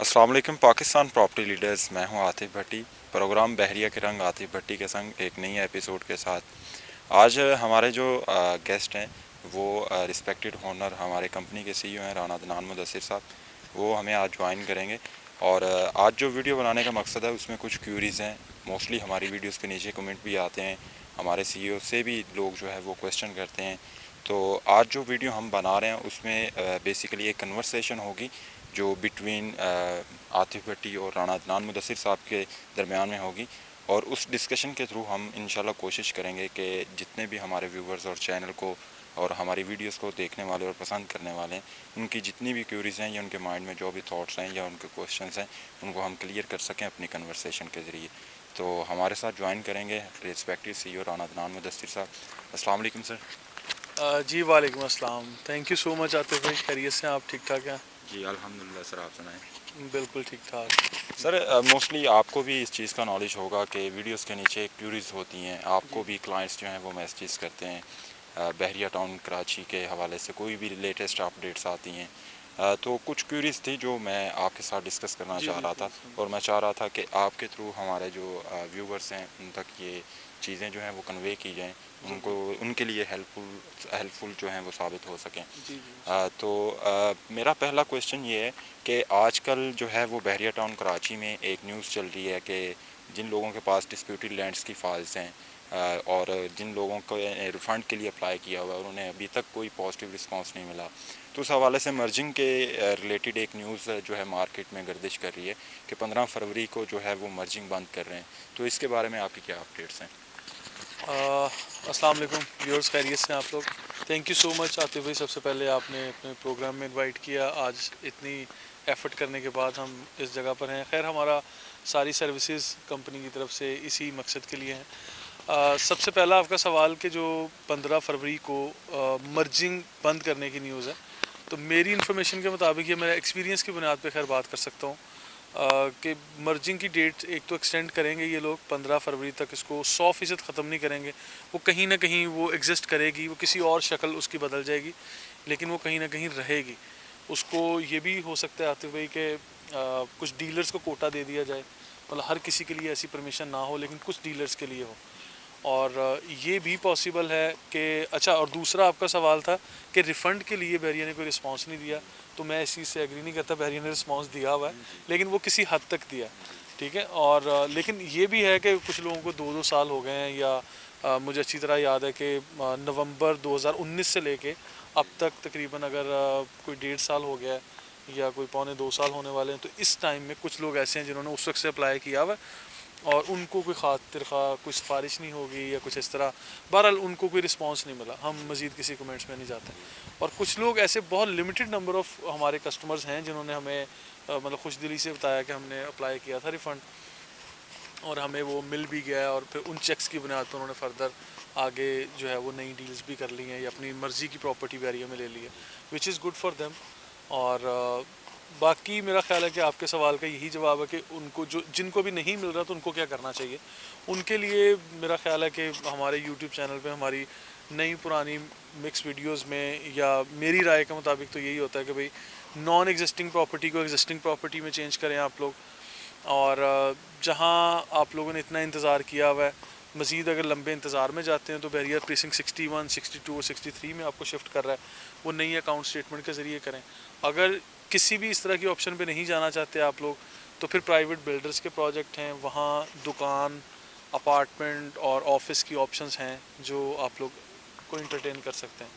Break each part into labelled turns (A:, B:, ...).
A: अस्सलाम वालेकुम Pakistan property leaders. मैं हूं आतिफ भट्टी। प्रोग्राम बहरिया के रंग आतिफ भट्टी के संग एक नई एपिसोड के साथ आज हमारे जो गेस्ट हैं वो रिस्पेक्टेड ओनर हमारे कंपनी के सीईओ हैं राना अदनान मुदस्सिर साहब। वो हमें आज ज्वाइन करेंगे और आज जो वीडियो बनाने का मकसद है उसमें कुछ क्यूरीज़ हैं। मोस्टली हमारी वीडियोस के नीचे कमेंट भी आते हैं, हमारे सीईओ से भी लोग जो है वो क्वेश्चन करते हैं। तो आज जो वीडियो हम बना रहे हैं उसमें बेसिकली एक कन्वर्सेशन होगी जो बिटवीन आतिफ भट्टी और राना अदनान मुदस्सिर साहब के दरमियान में होगी। और उस डिस्कशन के थ्रू हम इंशाल्लाह कोशिश करेंगे कि जितने भी हमारे व्यूवर्स और चैनल को और हमारी वीडियोस को देखने वाले और पसंद करने वाले हैं, उनकी जितनी भी क्यूरीज़ हैं या उनके माइंड में जो भी थॉट्स हैं या उनके क्वेश्चंस हैं, उनको हम क्लियर कर सकें अपनी कन्वर्सेशन के ज़रिए। तो हमारे साथ ज्वाइन करेंगे रिस्पेक्टिव सीईओ राना अदनान मुदस्सिर साहब। अस्सलाम वालेकुम सर।
B: जी वालेकुम अस्सलाम। Thank you so much Atif भाई, खैरियत से आप? ठीक ठाक हैं?
A: जी अल्हम्दुलिल्लाह सर, आप सुनाएं।
B: बिल्कुल ठीक ठाक।
A: सर मोस्टली आपको भी इस चीज़ का नॉलेज होगा कि वीडियोस के नीचे क्यूरीज होती हैं, आपको
B: जी
A: भी क्लाइंट्स जो हैं वो मैसेज करते हैं बहरिया टाउन कराची के हवाले से कोई भी लेटेस्ट अपडेट्स आती हैं। तो कुछ क्यूरीज थी जो मैं आपके साथ डिस्कस करना
B: जी
A: चाह रहा
B: बिल्कुल
A: था और मैं चाह रहा था कि आपके थ्रू हमारे जो व्यूवर्स हैं उन तक ये चीज़ें जो हैं वो कन्वे की जाएँ,
B: जी
A: उनको उनके लिए हेल्पफुल जो हैं वो साबित हो सकें।
B: जी जी
A: तो मेरा पहला क्वेश्चन ये है कि आजकल जो है वो बहरिया टाउन कराची में एक न्यूज़ चल रही है कि जिन लोगों के पास डिस्प्यूटेड लैंड्स की फाइल्स हैं और जिन लोगों को रिफ़ंड के लिए अप्लाई किया हुआ है और उन्हें अभी तक कोई पॉजिटिव रिस्पांस नहीं मिला, तो उस हवाले से मर्जिंग के रिलेटेड एक न्यूज़ जो है मार्केट में गर्दिश कर रही है कि 15 फरवरी को जो है वो मर्जिंग बंद कर रहे हैं। तो इसके बारे में आपकी क्या अपडेट्स हैं?
B: अस्सलाम वालेकुम व्यूअर्स, खैरियत से हैं आप लोग? Thank you so much Atif भाई, सबसे पहले आपने अपने प्रोग्राम में इनवाइट किया। आज इतनी एफ़र्ट करने के बाद हम इस जगह पर हैं। खैर, हमारा सारी सर्विसेज कंपनी की तरफ से इसी मकसद के लिए हैं। सबसे पहला आपका सवाल कि जो 15 फरवरी को मर्जिंग बंद करने की न्यूज़ है, तो मेरी इन्फॉर्मेशन के मुताबिक, ये मेरा एक्सपीरियंस की बुनियाद पे खैर बात कर सकता हूँ कि मर्जिंग की डेट एक तो एक्सटेंड करेंगे ये लोग 15 फरवरी तक, इसको 100% ख़त्म नहीं करेंगे। वो कहीं ना कहीं वो एग्जिस्ट करेगी, वो किसी और शक्ल उसकी बदल जाएगी, लेकिन वो कहीं ना कहीं रहेगी। उसको ये भी हो सकता है आतिफ भाई कि कुछ डीलर्स को कोटा दे दिया जाए, मतलब हर किसी के लिए ऐसी परमिशन ना हो, लेकिन कुछ डीलर्स के लिए हो। और ये भी पॉसिबल है कि अच्छा, और दूसरा आपका सवाल था कि रिफ़ंड के लिए बहरिया ने कोई रिस्पांस नहीं दिया, तो मैं इस चीज़ से एग्री नहीं करता। बहरिया ने रिस्पांस दिया हुआ है, लेकिन वो किसी हद तक दिया, ठीक है। और लेकिन ये भी है कि कुछ लोगों को 2-2 साल हो गए हैं, या मुझे अच्छी तरह याद है कि नवंबर 2019 से लेके अब तक तकरीबन अगर कोई 1.5 साल हो गया है या कोई पौने 2 साल होने वाले हैं, तो इस टाइम में कुछ लोग ऐसे हैं जिन्होंने उस वक्त से अप्लाई किया हुआ है और उनको कोई खातिर खा कोई सिफारिश नहीं होगी या कुछ इस तरह। बहरहाल उनको कोई रिस्पांस नहीं मिला, हम मज़ीद किसी कमेंट्स में नहीं जाते। और कुछ लोग ऐसे, बहुत लिमिटेड नंबर ऑफ़ हमारे कस्टमर्स हैं जिन्होंने हमें मतलब खुश दिली से बताया कि हमने अप्लाई किया था रिफ़ंड और हमें वो मिल भी गया है, और फिर उन चेक्स की बुनियाद पर उन्होंने फ़र्दर आगे जो है वो नई डील्स भी कर ली हैं या अपनी मर्ज़ी की प्रॉपर्टी भी एरिया में ले ली है, which is good for them. और बाकी मेरा ख्याल है कि आपके सवाल का यही जवाब है कि उनको, जो जिनको भी नहीं मिल रहा, तो उनको क्या करना चाहिए। उनके लिए मेरा ख्याल है कि हमारे यूट्यूब चैनल पे हमारी नई पुरानी मिक्स वीडियोस में, या मेरी राय के मुताबिक तो यही होता है कि भाई नॉन एग्जिस्टिंग प्रॉपर्टी को एग्जिस्टिंग प्रॉपर्टी में चेंज करें आप लोग। और जहां आप लोगों ने इतना इंतज़ार किया हुआ है, मज़ीद अगर लंबे इंतज़ार में जाते हैं, तो बैरियर प्रीसिंग 61, 62 और 63 में आपको शिफ्ट कर रहा है, वो नई अकाउंट स्टेटमेंट के ज़रिए करें। अगर किसी भी इस तरह की ऑप्शन पे नहीं जाना चाहते आप लोग, तो फिर प्राइवेट बिल्डर्स के प्रोजेक्ट हैं, वहाँ दुकान, अपार्टमेंट और ऑफिस की ऑप्शंस हैं जो आप लोग को इंटरटेन कर सकते हैं।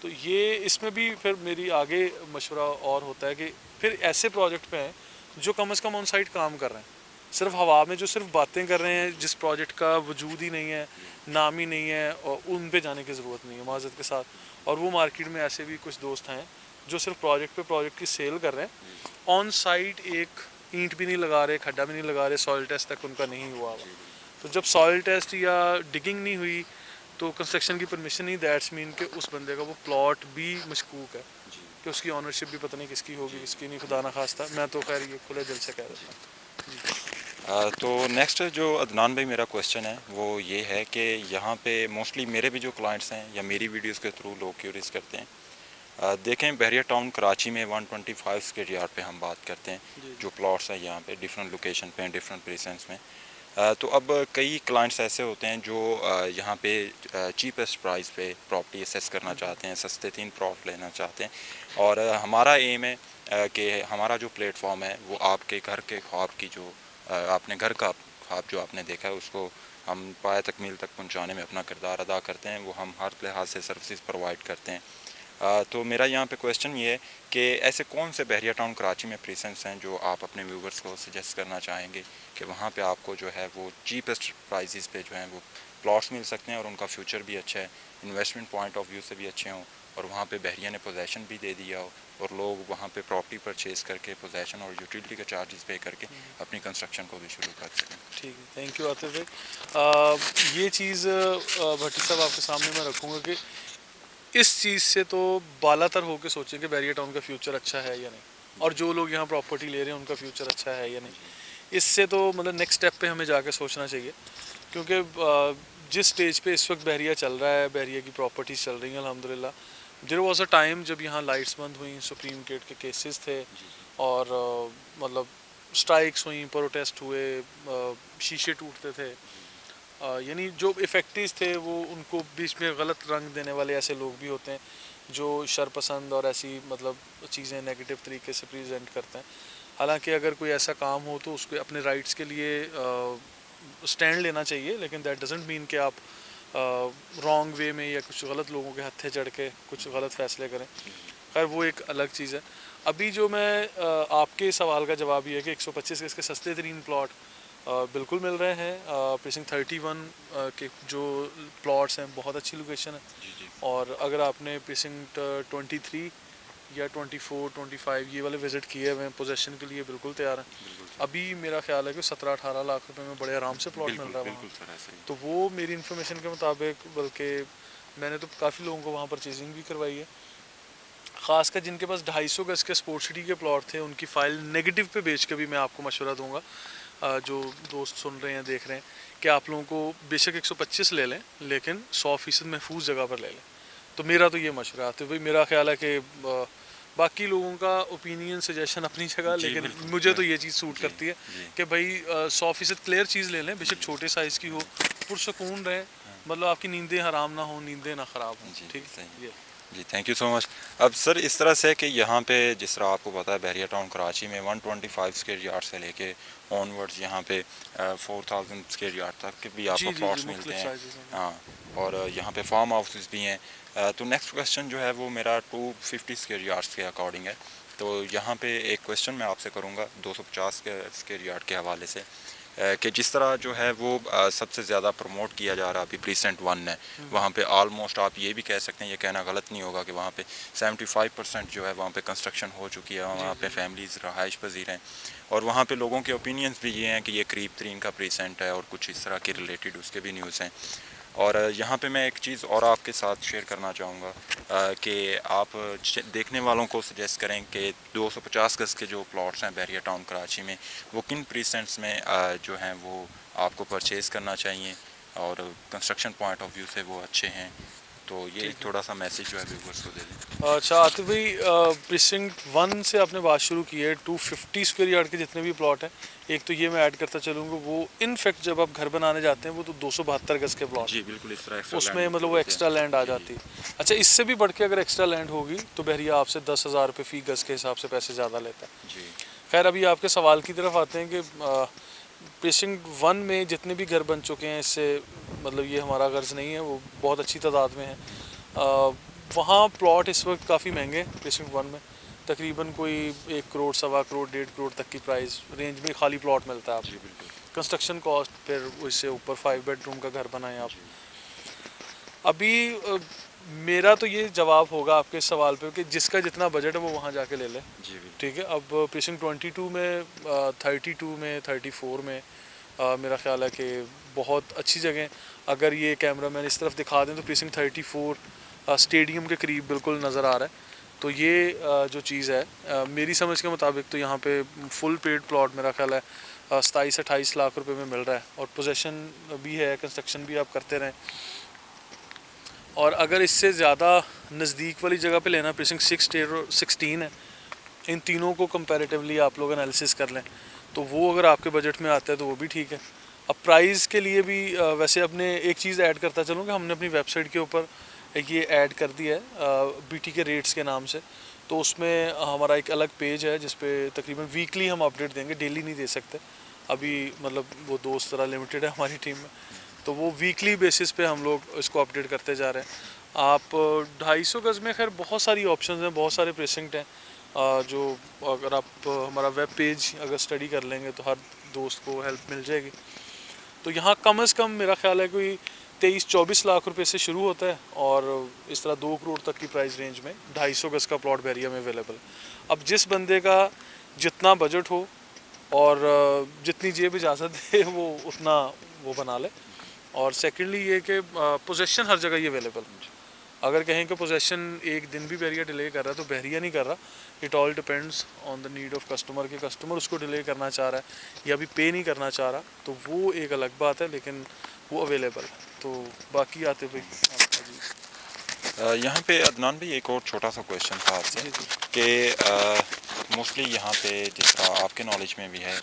B: तो ये इसमें भी फिर मेरी आगे मशवरा और होता है कि फिर ऐसे प्रोजेक्ट पे हैं जो कम से कम ऑन साइट काम कर रहे हैं। सिर्फ हवा में जो सिर्फ बातें कर रहे हैं, जिस प्रोजेक्ट का वजूद ही नहीं है, नाम ही नहीं है, और उन पे जाने की ज़रूरत नहीं है माज़रत के साथ। और वो मार्केट में ऐसे भी कुछ दोस्त हैं जो सिर्फ प्रोजेक्ट पे प्रोजेक्ट की सेल कर रहे हैं, ऑन साइट एक ईंट भी नहीं लगा रहे, खड्डा भी नहीं लगा रहे, सॉइल टेस्ट तक उनका नहीं हुआ हुआ। तो जब सॉइल टेस्ट या डिगिंग नहीं हुई, तो कंस्ट्रक्शन की परमिशन नहीं, दैट्स मीन कि उस बंदे का वो प्लॉट भी मशकूक है, कि उसकी ऑनरशिप भी पता नहीं किसकी होगी, किसकी नहीं, खुदा ना खास्ता। मैं तो खैर ये खुले दिल से कह देता हूँ।
A: तो नेक्स्ट जो अदनान भाई मेरा क्वेश्चन है वो ये है कि यहाँ पे मोस्टली मेरे भी जो क्लाइंट्स हैं या मेरी वीडियोस के थ्रू लोग क्यूरीज करते हैं देखें बहरिया टाउन कराची में 125 स्क्वायर यार्ड पे हम बात करते हैं,
B: जी
A: जो प्लॉट्स हैं यहाँ पे डिफरेंट लोकेशन पे हैं, डिफरेंट प्रेसेंस में। तो अब कई क्लाइंट्स ऐसे होते हैं जो यहाँ पे चीपेस्ट प्राइस पे प्रॉपर्टी असेस करना चाहते हैं, सस्ते तीन प्लॉट लेना चाहते हैं। और हमारा एम है कि हमारा जो प्लेटफॉर्म है वो आपके घर के ख्वाब की जो आपने घर का ख्वाब जो आपने देखा है उसको हम पाया तकमील तक पहुँचाने में अपना किरदार अदा करते हैं। वो हम हर लिहाज से सर्विसेज प्रोवाइड करते हैं। तो मेरा यहाँ पे क्वेश्चन ये है कि ऐसे कौन से बहरिया टाउन कराची में प्रेजेंट्स हैं जो आप अपने व्यूवर्स को सजेस्ट करना चाहेंगे कि वहाँ पे आपको जो है वो चीपेस्ट प्राइसेस पे जो है वो प्लॉट्स मिल सकते हैं और उनका फ्यूचर भी अच्छा है, इन्वेस्टमेंट पॉइंट ऑफ व्यू से भी अच्छे हों, और वहाँ पे बहरिया ने पोजेसन भी दे दिया हो और लोग वहाँ पे प्रॉपर्टी परचेज़ करके पोजेसन और यूटिलिटी के चार्जेस पे करके अपनी कंस्ट्रक्शन को भी शुरू कर सकें।
B: ठीक है, थैंक यू आतिफ भाई। ये चीज़ भट्टी साहब आपके सामने मैं रखूँगा कि इस चीज़ से तो बालातर होकर सोचें कि बैरियर टाउन का फ्यूचर अच्छा है या नहीं, और जो लोग यहाँ प्रॉपर्टी ले रहे हैं उनका फ्यूचर अच्छा है या नहीं। इससे तो मतलब नेक्स्ट स्टेप पे हमें जाके सोचना चाहिए, क्योंकि जिस स्टेज पे इस वक्त बहरिया चल रहा है, बहरिया की प्रॉपर्टीज़ चल रही हैं अल्हम्दुलिल्लाह। देयर वाज अ टाइम जब यहाँ लाइट्स बंद हुई, सुप्रीम कोर्ट के केसेस थे और मतलब स्ट्राइक्स हुई, प्रोटेस्ट हुए, शीशे टूटते थे। यानी जो इफेक्टिव थे वो उनको बीच में गलत रंग देने वाले ऐसे लोग भी होते हैं जो शरपसंद और ऐसी मतलब चीज़ें नेगेटिव तरीके से प्रेजेंट करते हैं। हालांकि अगर कोई ऐसा काम हो तो उसको अपने राइट्स के लिए स्टैंड लेना चाहिए, लेकिन दैट डजेंट मीन कि आप रॉन्ग वे में या कुछ गलत लोगों के हत्थे चढ़ के कुछ गलत फैसले करें। खैर वो एक अलग चीज़ है। अभी जो मैं आपके सवाल का जवाब ये है कि 125 के इसके सस्ते तरीन प्लॉट बिल्कुल मिल रहे हैं। प्रीसिंक्ट 31 के जो प्लॉट्स हैं बहुत अच्छी लोकेशन है, और अगर आपने प्रीसिंक्ट 23 या 24, 25 ये वाले विज़िट किए हुए हैं पोजेसन के लिए बिल्कुल तैयार हैं। अभी मेरा ख्याल है कि 17-18 लाख रुपए में बड़े आराम से प्लॉट मिल रहा है वहाँ। तो वो मेरी इन्फॉर्मेशन के मुताबिक, बल्कि मैंने तो काफ़ी लोगों को वहाँ परचेजिंग भी करवाई है। ख़ासकर जिनके पास 250 गज के स्पोर्ट्स सिटी के प्लॉट थे, उनकी फ़ाइल नेगेटिव पे बेच के भी मैं आपको मशवरा दूंगा। जो दोस्त सुन रहे हैं, देख रहे हैं, कि आप लोगों को बेशक 125 ले लें लेकिन 100% महफूज जगह पर ले लें। तो मेरा तो ये मशवरा है। तो भाई मेरा ख्याल है कि बाकी लोगों का ओपिनियन सजेशन अपनी जगह, लेकिन मुझे तो ये चीज़ सूट करती है कि भाई 100% क्लियर चीज़ ले लें, बेशक छोटे साइज़ की हो, पुरसकून रहे, मतलब आपकी नींदें हराम ना हो, नींदें ना ख़राब हों। ठीक है ये
A: जी, थैंक यू सो मच। अब सर इस तरह से कि यहाँ पे जिस तरह आपको पता है बहरिया टाउन कराची में 125 स्क्वायर यार्ड से लेके ऑनवर्ड्स यहाँ पे 4000 स्क्वायर यार्ड तक के भी आपको प्लॉट्स मिलते हैं। हाँ, और यहाँ पे फार्म हाउसेस भी हैं। तो नेक्स्ट क्वेश्चन जो है वो मेरा 250 स्क्वायर यार्ड्स के अकॉर्डिंग है। तो यहाँ पे एक क्वेश्चन मैं आपसे करूँगा 250 स्क्वायर यार्ड के हवाले से, कि जिस तरह जो है वो सबसे ज़्यादा प्रमोट किया जा रहा है अभी प्रीसेंट 1 है, वहाँ पे ऑलमोस्ट आप ये भी कह सकते हैं, ये कहना गलत नहीं होगा कि वहाँ पे 75% जो है वहाँ पे कंस्ट्रक्शन हो चुकी है, वहाँ पे फैमिलीज़ रहाइश पजीर हैं, और वहाँ पे लोगों के ओपिनियंस भी ये हैं कि ये करीब तरीन का प्रीसेंट है और कुछ इस तरह के रिलेटेड उसके भी न्यूज़ हैं। और यहाँ पे मैं एक चीज़ और आपके साथ शेयर करना चाहूँगा कि आप देखने वालों को सजेस्ट करें कि 250 गज के जो प्लॉट्स हैं बहरिया टाउन कराची में, वो किन प्रीसेंट्स में जो हैं वो आपको परचेज़ करना चाहिए और कंस्ट्रक्शन पॉइंट ऑफ व्यू से वो अच्छे हैं। तो ये थोड़ा सा मैसेज जो है व्यूअर्स को दे दें।
B: अच्छा आतिफ भाई, प्रीसिंक्ट 1 से आपने बात शुरू की है। 250 स्क्वायर यार्ड के जितने भी प्लॉट हैं, एक तो ये मैं ऐड करता चलूँगा, वो इनफैक्ट जब आप घर बनाने जाते हैं वो तो 272 गज के प्लॉट,
A: जी बिल्कुल, इस तरह
B: उसमें मतलब वो एक्स्ट्रा लैंड आ जाती है। अच्छा, इससे भी बढ़ के अगर एक्स्ट्रा लैंड होगी तो बहरिया आपसे 10,000 रुपये फ़ी गज़ के हिसाब से पैसे ज़्यादा लेता है।
A: जी
B: खैर अभी आपके सवाल की तरफ आते हैं कि प्रीसिंक्ट 1 में जितने भी घर बन चुके हैं, इससे मतलब ये हमारा गर्ज नहीं है, वो बहुत अच्छी तादाद में है। वहाँ प्लॉट इस वक्त काफ़ी महंगे हैं। प्रीसिंक्ट 1 में तकरीबन कोई 1 करोड़, 1.25 करोड़, 1.5 करोड़ तक की प्राइस रेंज में खाली प्लॉट मिलता है आपको। कंस्ट्रक्शन कॉस्ट, फिर उससे ऊपर 5 बेडरूम का घर बनाएं आप। अभी मेरा तो ये जवाब होगा आपके सवाल पे कि जिसका जितना बजट है वो वहाँ जाके ले ले। ठीक है। अब प्रीसिंक्ट 22 में, 32 में, 34 में मेरा ख्याल है कि बहुत अच्छी जगह। अगर ये कैमरा मैन इस तरफ दिखा दें तो प्रीसिंक्ट 34 स्टेडियम के करीब बिल्कुल नज़र आ रहा है। तो ये जो चीज़ है मेरी समझ के मुताबिक तो यहाँ पे फुल पेड प्लॉट मेरा ख्याल है 27-28 लाख रुपए में मिल रहा है, और पोजेसन भी है, कंस्ट्रक्शन भी आप करते रहें। और अगर इससे ज़्यादा नज़दीक वाली जगह पे लेना, प्रीसिंक्ट 6, 10 और 16 है। इन तीनों को कंपैरेटिवली आप लोग एनालिसिस कर लें तो वो अगर आपके बजट में आता है तो वो भी ठीक है। अब प्राइस के लिए भी वैसे अपने एक चीज़ ऐड करता चलूँ कि हमने अपनी वेबसाइट के ऊपर एक ये ऐड कर दिया है बीटी के रेट्स के नाम से। तो उसमें हमारा एक अलग पेज है जिस पे तकरीबन वीकली हम अपडेट देंगे, डेली नहीं दे सकते अभी, मतलब वो दोस्त तरह लिमिटेड है हमारी टीम में, तो वो वीकली बेसिस पे हम लोग इसको अपडेट करते जा रहे हैं। आप 250 गज़ में खैर बहुत सारी ऑप्शंस हैं, बहुत सारे प्रेसिंक्ट हैं जो अगर आप हमारा वेब पेज अगर स्टडी कर लेंगे तो हर दोस्त को हेल्प मिल जाएगी। तो यहाँ कम से कम मेरा ख्याल है कोई 23-24 लाख रुपए से शुरू होता है और इस तरह 2 करोड़ तक की प्राइस रेंज में 250 गज़ का प्लॉट बहरिया में अवेलेबल। अब जिस बंदे का जितना बजट हो और जितनी जेब इजाज़त दे वो उतना वो बना ले। और सेकेंडली ये कि पोजेसन हर जगह ही अवेलेबल। अगर कहें कि पोजेसन एक दिन भी बहरिया डिले कर रहा है तो बहरिया नहीं कर रहा, it all depends on the need of customer, के कस्टमर उसको डिले करना चाह रहा है या अभी पे नहीं करना चाह रहा, तो वो एक अलग बात है, लेकिन वो अवेलेबल है। तो बाकी आते भाई आपका जी।
A: यहाँ पे अदनान भाई एक और छोटा सा क्वेश्चन था आपसे
B: जी जी
A: कि मोस्टली यहाँ पे जिस तरह आपके नॉलेज में भी है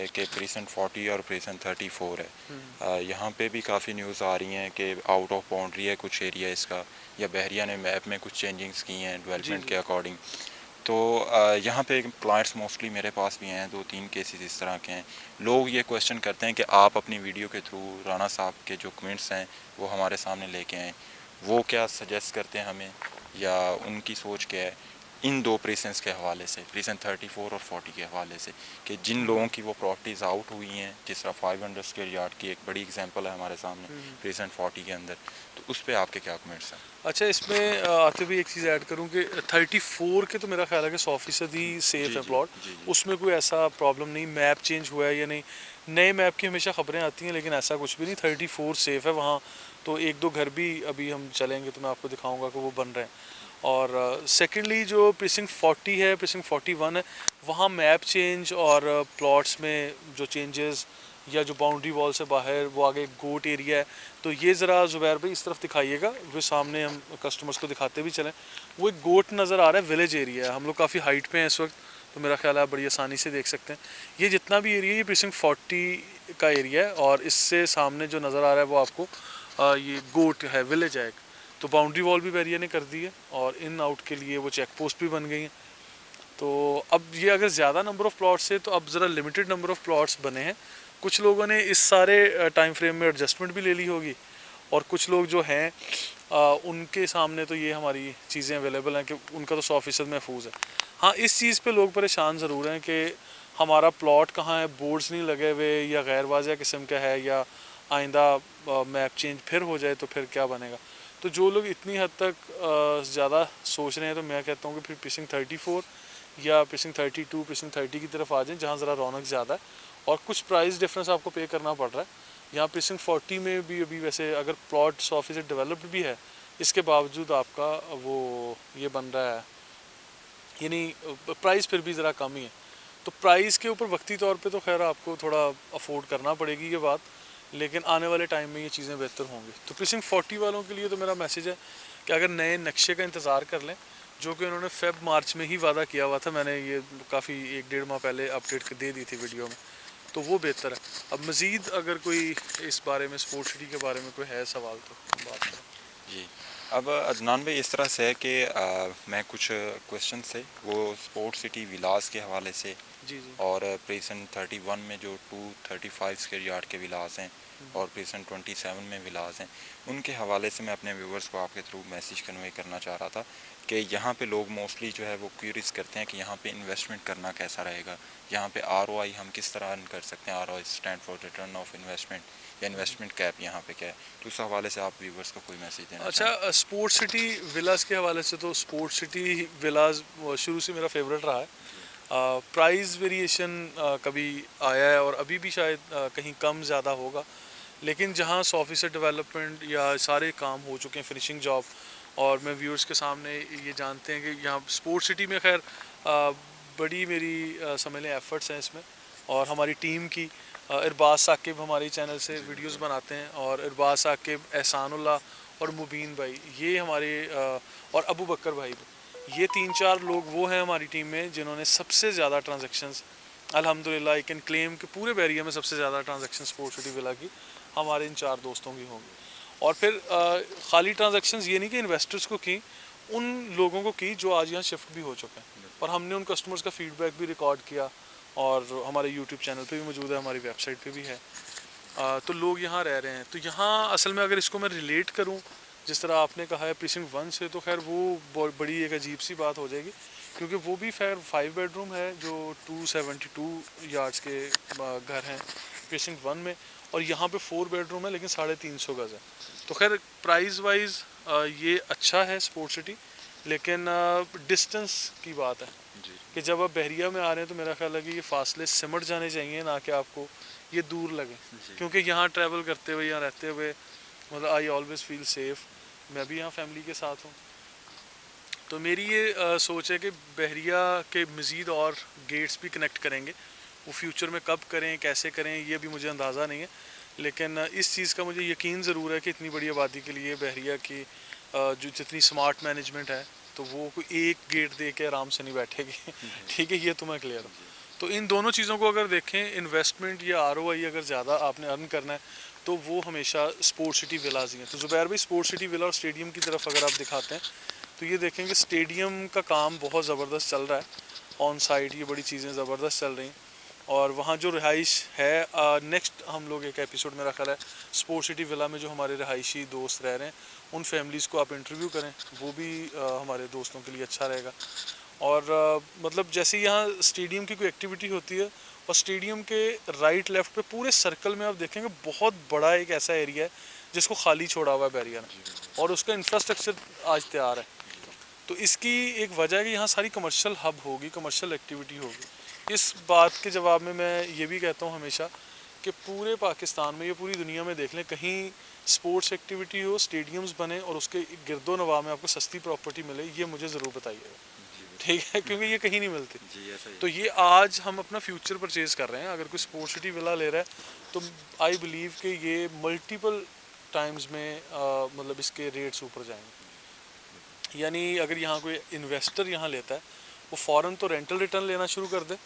A: कि प्रीसेंट 40 और प्रीसेंट 34 है, यहाँ पे भी काफ़ी न्यूज़ आ रही हैं कि आउट ऑफ बाउंड्री है कुछ एरिया इसका, या बहरिया ने मैप में कुछ चेंजिंग्स की हैं डेवलपमेंट के अकॉर्डिंग। तो यहाँ पे क्लाइंट्स मोस्टली मेरे पास भी हैं, 2-3 केसेस इस तरह के हैं। लोग ये क्वेश्चन करते हैं कि आप अपनी वीडियो के थ्रू राना साहब के जो कमेंट्स हैं वो हमारे सामने लेके आएँ, वो क्या सजेस्ट करते हैं हमें या उनकी सोच क्या है इन दो प्रीसेंट्स के हवाले से, प्रीसेंट 34 और 40 के हवाले से, कि जिन लोगों की वो प्रॉपर्टीज़ आउट हुई हैं, जिस तरह 500 स्क्वायर यार्ड की एक बड़ी एग्जांपल है हमारे सामने प्रीसेंट 40 के अंदर, तो उस पर आपके क्या कमेंट्स हैं?
B: अच्छा, इसमें आते हुए एक चीज़ ऐड करूं कि 34 के तो मेरा ख्याल है कि 100% ही सेफ़ है प्लॉट, उसमें कोई ऐसा प्रॉब्लम नहीं, मैप चेंज हुआ है या नहीं। नए मैप की हमेशा ख़बरें आती हैं लेकिन ऐसा कुछ भी नहीं, 34 सेफ़ है वहाँ। तो एक दो घर भी अभी हम चलेंगे तो मैं आपको दिखाऊंगा कि वो बन रहे हैं। और सेकेंडली जो प्रीसिंक्ट 40 है, प्रीसिंक्ट 41 है, वहाँ मैप चेंज और प्लॉट्स में जो चेंजेस या जो बाउंड्री वॉल से बाहर वो आगे गोट एरिया है, तो ये ज़रा ज़ुबैर भाई इस तरफ दिखाइएगा, वो सामने हम कस्टमर्स को दिखाते भी चलें। वो एक गोट नज़र आ रहा है, विलेज एरिया है, हम लोग काफ़ी हाइट पे हैं इस वक्त, तो मेरा ख्याल है आप बड़ी आसानी से देख सकते हैं। ये जितना भी एरिया है ये प्रीसिंक्ट 40 का एरिया है और इससे सामने जो नज़र आ रहा है वो आपको ये गोट है, विलेज है एक। तो बाउंड्री वॉल भी बैरियर ने कर दी है और इन आउट के लिए वो चेक पोस्ट भी बन गई हैं। तो अब ये अगर ज़्यादा नंबर ऑफ़ प्लॉट्स है तो अब ज़रा लिमिटेड नंबर ऑफ़ प्लॉट्स बने हैं। कुछ लोगों ने इस सारे टाइम फ्रेम में एडजस्टमेंट भी ले ली होगी और कुछ लोग जो हैं उनके सामने तो ये हमारी चीज़ें अवेलेबल हैं कि उनका तो 100% महफूज है। हाँ, इस चीज़ पे लोग परेशान ज़रूर हैं कि हमारा प्लॉट कहाँ है, बोर्ड्स नहीं लगे हुए या गैर वाज़िया किस्म का है, या आइंदा मैप चेंज फिर हो जाए तो फिर क्या बनेगा। तो जो लोग इतनी हद तक ज़्यादा सोच रहे हैं तो मैं कहता हूँ कि फिर प्रीसिंक्ट 34 या प्रीसिंक्ट 32, प्रीसिंक्ट 30 की तरफ आ जाएं जहाँ ज़रा रौनक ज़्यादा है और कुछ प्राइस डिफरेंस आपको पे करना पड़ रहा है। यहाँ प्रीसिंक्ट 40 में भी अभी वैसे अगर प्लॉट 100% डेवलप्ड भी है, इसके बावजूद आपका वो ये बन रहा है, यानी प्राइस फिर भी ज़रा कम ही है। तो प्राइस के ऊपर वक्ती तौर पे तो खैर आपको थोड़ा अफोर्ड करना पड़ेगी ये बात, लेकिन आने वाले टाइम में ये चीज़ें बेहतर होंगी। तो प्रीसिंक्ट 40 वालों के लिए तो मेरा मैसेज है कि अगर नए नक्शे का इंतज़ार कर लें, जो कि उन्होंने फेब-मार्च में ही वादा किया हुआ था, मैंने ये काफ़ी 1-1.5 माह पहले अपडेट दे दी थी वीडियो में, तो वो बेहतर है। अब मज़ीद अगर कोई इस बारे में, स्पोर्ट सिटी के बारे में कोई है सवाल तो हम बात करें।
A: जी, अब अदनान भाई इस तरह से है कि मैं कुछ क्वेश्चन थे वो स्पोर्ट सिटी विलास के हवाले से
B: जी जी
A: और प्रीसेंट 31 में जो 235 स्क्वायर यार्ड के विलास हैं और प्रीसेंट 27 में विलास हैं, उनके हवाले से मैं अपने व्यूवर्स को आपके थ्रू मैसेज कन्वे करना चाह रहा था कि यहाँ पे लोग मोस्टली जो है वो क्यूरियस करते हैं कि यहाँ पे इन्वेस्टमेंट करना कैसा रहेगा, यहाँ पे ROI हम किस तरह अर्न कर सकते हैं, ROI stand for return of investment या इन्वेस्टमेंट कैप यहाँ पे क्या है, तो उस हवाले से आप व्यूवर्स को कोई मैसेज देना
B: अच्छा, स्पोर्ट सिटी विलास के हवाले से तो स्पोर्ट सिटी विलास शुरू से मेरा फेवरेट रहा है। प्राइस वेरिएशन कभी आया है और अभी भी शायद कहीं कम ज़्यादा होगा, लेकिन जहाँ 100% डेवलपमेंट या सारे काम हो चुके हैं, फिनिशिंग जॉब, और मैं व्यूअर्स के सामने ये जानते हैं कि यहाँ स्पोर्ट सिटी में खैर बड़ी मेरी समझ लें एफ़र्ट्स हैं इसमें, और हमारी टीम की इरबाज साकिब हमारे चैनल से वीडियोस बनाते हैं और इरबाज साकिब, एहसानुल्लाह और मुबीन भाई, ये हमारे और अबू बकर भाई, ये 3-4 लोग वो हैं हमारी टीम में जिन्होंने सबसे ज़्यादा ट्रांजैक्शंस, अल्हम्दुलिल्लाह आई कैन क्लेम कि पूरे बैरिया में सबसे ज़्यादा ट्रांजैक्शन स्पोर्ट्स सिटी विला की हमारे इन 4 दोस्तों की होंगी। और फिर खाली ट्रांजैक्शंस ये नहीं कि इन्वेस्टर्स को की, उन लोगों को की जो आज यहाँ शिफ्ट भी हो चुके हैं, और हमने उन कस्टमर्स का फीडबैक भी रिकॉर्ड किया और हमारे यूट्यूब चैनल पे भी मौजूद है, हमारी वेबसाइट पे भी है। तो लोग यहाँ रह रहे हैं। तो यहाँ असल में अगर इसको मैं रिलेट करूँ जिस तरह आपने कहा है प्रीसिंक्ट 1 से, तो खैर वो बड़ी एक अजीब सी बात हो जाएगी, क्योंकि वो भी खैर 5 बेडरूम है जो 272 यार्ड्स के घर हैं प्रीसिंक्ट 1 में, और यहाँ पे 4 बेडरूम है लेकिन 350 गज है। तो खैर प्राइस वाइज ये अच्छा है स्पोर्ट्स सिटी, लेकिन डिस्टेंस की बात है कि जब आप बहरिया में आ रहे हैं तो मेरा ख्याल है कि ये फासले सिमट जाने चाहिए, ना कि आपको ये दूर लगे, क्योंकि यहाँ ट्रैवल करते हुए, यहाँ रहते हुए, मतलब आई ऑलवेज़ फील सेफ़। मैं भी यहाँ फैमिली के साथ हूँ, तो मेरी ये सोच है कि बहरिया के मज़ीद और गेट्स भी कनेक्ट करेंगे। वो फ्यूचर में कब करें, कैसे करें, ये भी मुझे अंदाज़ा नहीं है, लेकिन इस चीज़ का मुझे यकीन ज़रूर है कि इतनी बड़ी आबादी के लिए बहरिया की जो जितनी स्मार्ट मैनेजमेंट है, तो वो कोई एक गेट दे के आराम से नहीं बैठेगी। ठीक है, ये तो मैं क्लियर हूँ। तो इन दोनों चीज़ों को अगर देखें, इन्वेस्टमेंट या ROI अगर ज़्यादा आपने अर्न करना है, तो वो हमेशा स्पोर्ट्स सिटी विलाज ही हैं। तो ज़ुबैर भाई, स्पोर्ट्स सिटी विला और स्टेडियम की तरफ अगर आप दिखाते हैं, तो ये देखेंगे स्टेडियम का काम बहुत ज़बरदस्त चल रहा है, ऑन साइट ये बड़ी चीज़ें ज़बरदस्त चल रही हैं। और वहाँ जो रिहाइश है, नेक्स्ट हम लोग एक एपिसोड मेरा ख्याल है स्पोर्ट्स सिटी विला में जो हमारे रिहायशी दोस्त रह रहे हैं, उन फैमिलीज़ को आप इंटरव्यू करें, वो भी हमारे दोस्तों के लिए अच्छा रहेगा। और मतलब जैसे यहाँ स्टेडियम की कोई एक्टिविटी होती है, और स्टेडियम के राइट लेफ्ट पे पूरे सर्कल में आप देखेंगे बहुत बड़ा एक ऐसा एरिया है जिसको खाली छोड़ा हुआ है बैरिया ने, और उसका इंफ्रास्ट्रक्चर आज तैयार है। तो इसकी एक वजह है कि यहाँ सारी कमर्शियल हब होगी, कमर्शियल एक्टिविटी होगी। इस बात के जवाब में मैं ये भी कहता हूँ हमेशा कि पूरे पाकिस्तान में, ये पूरी दुनिया में देख लें, कहीं स्पोर्ट्स एक्टिविटी हो, स्टेडियम्स बने और उसके गिरदो नवा में आपको सस्ती प्रॉपर्टी मिले, ये मुझे ज़रूर बताइएगा, ठीक है, क्योंकि ये कहीं नहीं मिलती। तो ये आज हम अपना फ्यूचर परचेज कर रहे हैं। अगर कोई स्पोर्ट्स सिटी विला ले रहा है, तो आई बिलीव कि ये मल्टीपल टाइम्स में मतलब इसके रेट्स ऊपर जाएंगे। यानी अगर यहाँ कोई इन्वेस्टर यहाँ लेता है, वो फ़ौरन तो रेंटल रिटर्न लेना शुरू कर दे,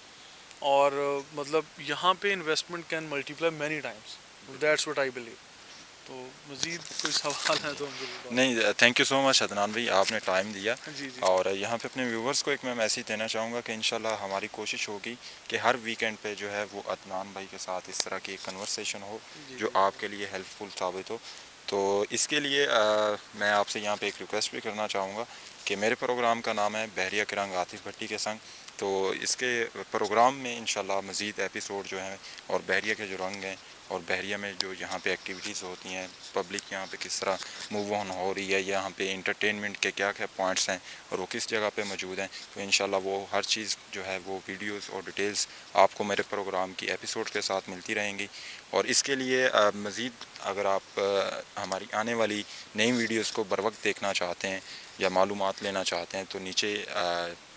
B: और मतलब यहाँ पे investment can multiply many times, that's what I believe. तो मज़ीद कोई सवाल है तो हम
A: नहीं, thank you so much Adnan भाई, आपने टाइम दिया।
B: जी जी।
A: और यहाँ पे अपने व्यूवर्स को एक मैं मैसेज देना चाहूँगा कि इंशाल्लाह हमारी कोशिश होगी कि हर वीकेंड पे जो है वो अदनान भाई के साथ इस तरह की एक कन्वर्सेशन हो जो आपके लिए हेल्पफुल साबित हो। तो इसके लिए मैं आपसे यहाँ पे एक रिक्वेस्ट भी करना चाहूँगा कि मेरे प्रोग्राम का नाम है बहरिया के रंग आतिफ भट्टी के संग। तो इसके प्रोग्राम में इंशाल्लाह मज़ीद एपिसोड जो हैं और बहरिया के जो रंग हैं और बहरिया में जो यहाँ पे एक्टिविटीज़ होती हैं, पब्लिक यहाँ पे किस तरह मूव ऑन हो रही है, यहाँ पे इंटरटेनमेंट के क्या क्या पॉइंट्स हैं और वो किस जगह पे मौजूद हैं, तो इंशाल्लाह वो हर चीज़ जो है वो वीडियोस और डिटेल्स आपको मेरे प्रोग्राम की एपिसोड के साथ मिलती रहेंगी। और इसके लिए मज़ीद अगर आप हमारी आने वाली नई वीडियोज़ को बर वक्त देखना चाहते हैं या मालूमात लेना चाहते हैं, तो नीचे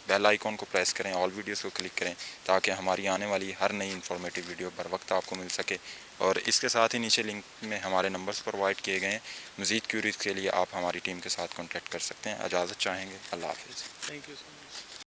A: बेल आइकॉन को प्रेस करें, ऑल वीडियोस को क्लिक करें, ताकि हमारी आने वाली हर नई इन्फॉर्मेटिव वीडियो बर वक्त आपको मिल सके। और इसके साथ ही नीचे लिंक में हमारे नंबर्स प्रोवाइड किए गए हैं। मज़ीद क्यूरीज के लिए आप हमारी टीम के साथ कॉन्टैक्ट कर सकते हैं। इजाज़त चाहेंगे। अल्लाह हाफ़िज़।
B: Thank you.